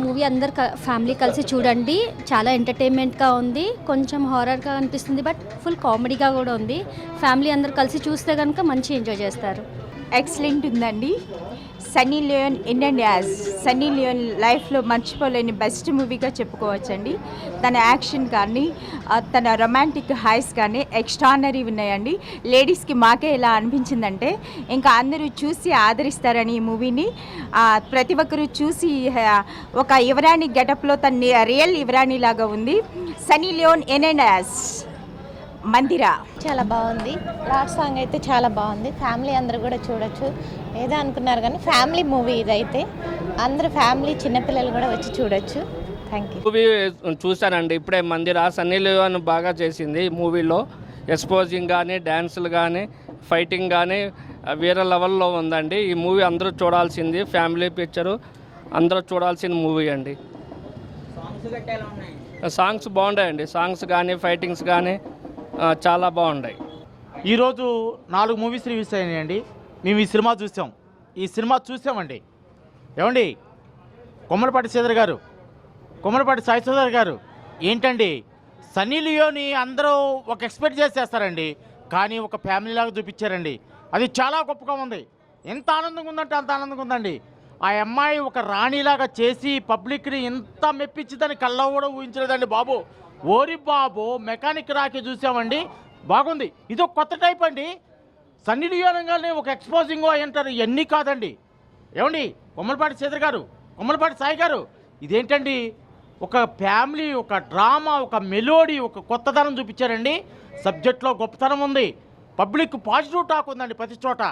Movie అందరు family కలిసి చూడండి. చాలా ఎంటర్టైన్మెంట్గా ఉంది, కొంచెం హారర్గా అనిపిస్తుంది, బట్ ఫుల్ కామెడీగా కూడా ఉంది. ఫ్యామిలీ అందరు కలిసి చూస్తే కనుక మంచి ఎంజాయ్ చేస్తారు. ఎక్సలెంట్ ఉందండి. Sunny Leone Indian as Sunny Leone లైఫ్లో మర్చిపోలేని బెస్ట్ మూవీగా చెప్పుకోవచ్చండి. తన యాక్షన్ కానీ తన రొమాంటిక్ హైస్ కానీ ఎక్స్ట్రానరీ ఉన్నాయండి. లేడీస్కి మాకే ఎలా అనిపించిందంటే ఇంకా అందరూ చూసి ఆదరిస్తారని ఈ మూవీని ప్రతి ఒక్కరూ చూసి ఒక యువరాణి గెటప్లో తన రియల్ యువరాణి లాగా ఉంది. సన్నీ లియోన్ ఇండియన్ యాజ్ మందిరా చాలా బాగుంది. లాస్ట్ సాంగ్ అయితే చాలా బాగుంది. ఫ్యామిలీ అందరూ కూడా చూడొచ్చు. ఏదో అనుకున్నారు కానీ ఫ్యామిలీ మూవీ ఇదైతే అందరూ ఫ్యామిలీ చిన్నపిల్లలు కూడా వచ్చి చూడొచ్చు. Thank you. మూవీ చూశానండి ఇప్పుడే. మందిరా సన్నీ లియోన్ బాగా చేసింది మూవీలో. ఎక్స్పోజింగ్ కానీ డ్యాన్సులు కానీ ఫైటింగ్ కానీ వేరే లెవెల్లో ఉందండి. ఈ మూవీ అందరూ చూడాల్సింది, ఫ్యామిలీ పిక్చరు, అందరూ చూడాల్సిన మూవీ అండి. సాంగ్స్ బాగున్నాయండి. సాంగ్స్ కానీ ఫైటింగ్స్ కానీ చాలా బాగున్నాయి. ఈరోజు 4 మూవీస్ రిలీజ్ అయినాయండి. మేము ఈ సినిమా చూసామండి. ఏమండి, కొమ్మలపాటి శ్రీధర్ గారు, కొమ్మలపాటి సాయి శ్రీధర్ గారు ఏంటండి, సన్నీ లియోని అందరూ ఒక ఎక్స్పెక్ట్ చేసేస్తారండి, కానీ ఒక ఫ్యామిలీ లాగా చూపించారండి. అది చాలా గొప్పగా ఉంది. ఎంత ఆనందంగా ఉందంటే అంత ఆనందంగా ఉందండి. ఆ అమ్మాయి ఒక రాణిలాగా చేసి పబ్లిక్ని ఎంత మెప్పించిందని కళ్ళ కూడా ఊహించలేదండి బాబు. ఓరి బాబు, మెకానిక్ రాకి చూసామండి, బాగుంది. ఇదొక కొత్త టైప్ అండి. సన్నీ లియోన్ గారిని ఒక ఎక్స్పోజింగ్ అంటారు, ఇవన్నీ కాదండి. ఏమండి, కొమ్మలపాటి శ్రీధర్ గారు, కొమ్మలపాటి సాయి గారు, ఇదేంటండి, ఒక ఫ్యామిలీ, ఒక డ్రామా, ఒక మెలోడీ, ఒక కొత్తదనం చూపించారండి. సబ్జెక్ట్లో గొప్పతనం ఉంది. పబ్లిక్ పాజిటివ్ టాక్ ఉందండి ప్రతి చోట.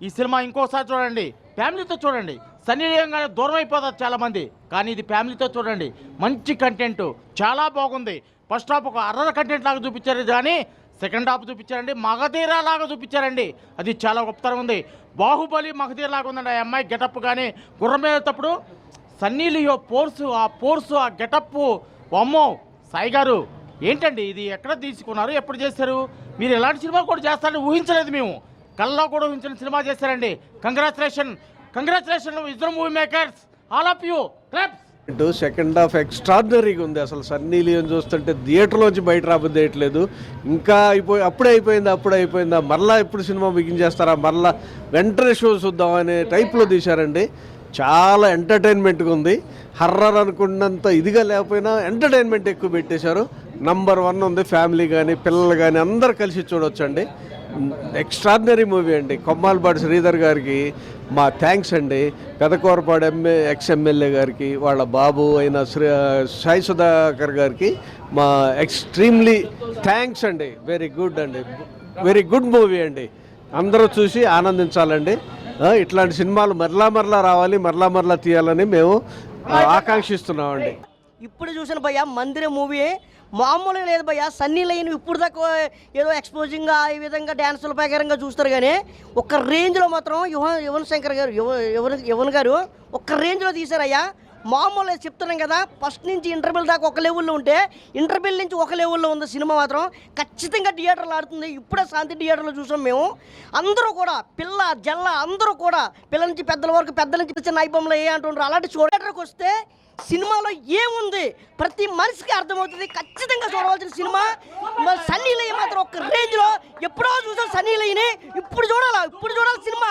ఈ సినిమా ఇంకోసారి చూడండి, ఫ్యామిలీతో చూడండి. సన్నీ లియోన్ గారు దూరం అయిపోతారు చాలామంది, కానీ ఇది ఫ్యామిలీతో చూడండి. మంచి కంటెంట్, చాలా బాగుంది. ఫస్ట్ హాఫ్ ఒక అర్రర్ కంటెంట్ లాగా చూపించారు, కానీ సెకండ్ హాఫ్ చూపించారండి మగధీరా లాగా చూపించారండి. అది చాలా గొప్పతనం ఉంది. బాహుబలి మగధీర లాగా ఉందండి. ఆ అమ్మాయి గెటప్ కానీ గుర్రం మీదటప్పుడు సన్నీ లియో ఆ గెటప్, అమ్మో. సాయి గారు ఏంటండి ఇది, ఎక్కడ తీసుకున్నారు, ఎప్పుడు చేశారు? మీరు ఎలాంటి సినిమా కూడా చేస్తారని ఊహించలేదు మేము. కళ్ళలో కూడా ఊహించిన సినిమా చేశారండి. కంగ్రాచులేషన్ ఇద్దరు movie makers, all of you, claps. Second half ఎక్స్ట్రాడినరీగా ఉంది. అసలు సన్నీ లియోన్ చూస్తుంటే థియేటర్లోంచి బయట రాబోదేయట్లేదు. ఇంకా అప్పుడే అయిపోయిందా, మరలా ఎప్పుడు సినిమా బిగించేస్తారా, మరలా వెంటనే షో చూద్దాం అనే టైప్లో తీశారండి. చాలా ఎంటర్టైన్మెంట్గా ఉంది. హర్రర్ అనుకున్నంత ఇదిగా లేకపోయినా ఎంటర్టైన్మెంట్ ఎక్కువ పెట్టేశారు. నంబర్ 1 ఉంది. ఫ్యామిలీ కానీ పిల్లలు కానీ అందరు కలిసి చూడొచ్చండి. ఎక్స్ట్రాడినరీ మూవీ అండి. కొమ్మాలపాటి శ్రీధర్ గారికి మా థ్యాంక్స్ అండి. పెదకూరపాడు ఎక్స్-ఎమ్మెల్యే గారికి, వాళ్ళ బాబు అయిన సాయి సుధాకర్ గారికి మా ఎక్స్ట్రీమ్లీ థ్యాంక్స్ అండి. వెరీ గుడ్ అండి, వెరీ గుడ్ మూవీ అండి. అందరూ చూసి ఆనందించాలండి. ఇట్లాంటి సినిమాలు మరలా రావాలి, మరలా తీయాలని మేము ఆకాంక్షిస్తున్నామండి. ఇప్పుడు చూసిన భయ్య మందిర మూవీ మామూలుగా లేదు భయ్య. సన్నీ లైన్ ఇప్పుడు దాకా ఏదో ఎక్స్పోజింగ్గా ఈ విధంగా డ్యాన్సుల ప్రకారంగా చూస్తారు, కానీ ఒక రేంజ్లో మాత్రం యువన్ గారు ఒక రేంజ్లో తీశారయ్యా. మామూలుగా చెప్తున్నాం కదా, ఫస్ట్ నుంచి ఇంటర్వెల్ దాకా ఒక లెవెల్లో ఉంటే ఇంటర్వెల్ నుంచి ఒక లెవెల్లో ఉంది సినిమా. మాత్రం ఖచ్చితంగా థియేటర్లో ఆడుతుంది. ఇప్పుడే శాంతి థియేటర్లో చూసాం మేము. అందరూ కూడా పిల్ల జల్ల అందరూ కూడా, పిల్లల నుంచి పెద్దల వరకు, పెద్దల నుంచి చిన్న ఐబొమ్మలో ఏ అంటుంటారు, అలాంటి థియేటర్కి వస్తే సినిమాలో ఏముంది ప్రతి మనిషికి అర్థమవుతుంది. ఖచ్చితంగా చూడవలసిన సినిమా. సన్నీ లైన్ మాత్రం ఒక రేంజ్లో, ఎప్పుడో చూసాం సన్నీ లైన్, ఇప్పుడు చూడాలి సినిమా.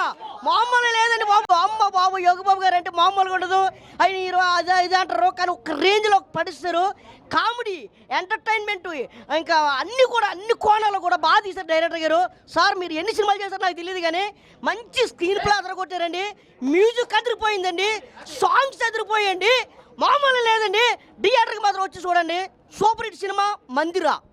మామూలు లేదండి బాబు. అమ్మ బాబు, యోగబాబు గారు అంటే మామూలుగా ఉండదు. ఆయన హీరో ఇది అంటారు, కానీ ఒక రేంజ్లో పడిస్తారు. కామెడీ, ఎంటర్టైన్మెంట్, ఇంకా అన్ని కోణాలు కూడా బాగా తీశారు డైరెక్టర్ గారు. సార్ మీరు ఎన్ని సినిమాలు చేశారో నాకు తెలియదు, కానీ మంచి స్క్రీన్ ప్లే అదరగొట్టారండి. మ్యూజిక్ అదిరిపోయిందండి, సాంగ్స్ అదిరిపోయండి. మామూలు లేదండి. థియేటర్కి మాత్రం వచ్చి చూడండి. సూపర్ హిట్ సినిమా మందిరా.